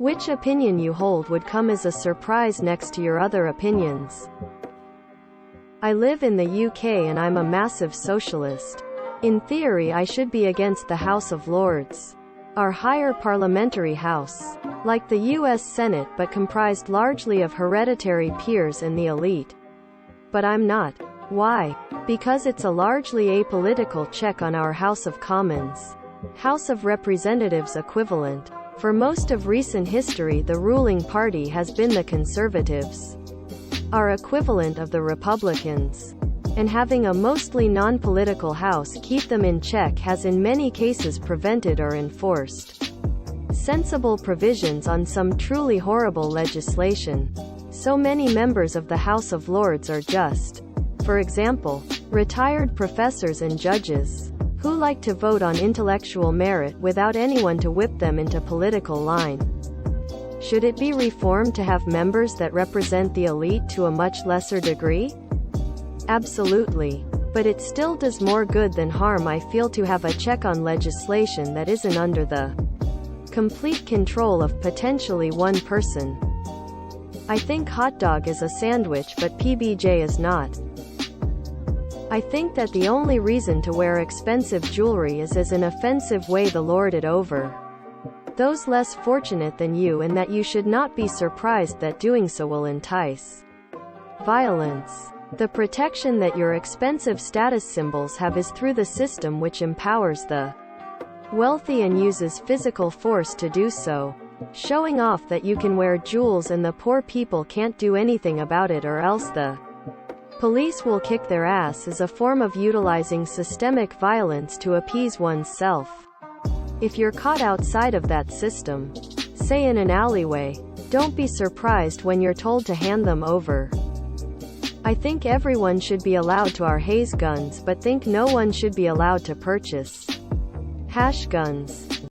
Which opinion you hold would come as a surprise next to your other opinions. I live in the UK and I'm a massive socialist. In theory, I should be against the House of Lords, our higher parliamentary house, like the US Senate, but comprised largely of hereditary peers and the elite. But I'm not. Why? Because it's a largely apolitical check on our House of Commons, House of Representatives equivalent. For most of recent history, the ruling party has been the Conservatives, our equivalent of the Republicans. And having a mostly non-political House keep them in check has in many cases prevented or enforced sensible provisions on some truly horrible legislation. So many members of the House of Lords are just, for example, retired professors and judges, who like to vote on intellectual merit without anyone to whip them into political line. Should it be reformed to have members that represent the elite to a much lesser degree? Absolutely. But it still does more good than harm, I feel, to have a check on legislation that isn't under the complete control of potentially one person. I think hot dog is a sandwich, but PBJ is not. I think that the only reason to wear expensive jewelry is as an offensive way to lord it over those less fortunate than you, and that you should not be surprised that doing so will entice violence. The protection that your expensive status symbols have is through the system, which empowers the wealthy and uses physical force to do so, showing off that you can wear jewels and the poor people can't do anything about it, or else the police will kick their ass, is a form of utilizing systemic violence to appease oneself. If you're caught outside of that system, say in an alleyway, don't be surprised when you're told to hand them over. I think everyone should be allowed to our haze guns, but think no one should be allowed to purchase hash guns.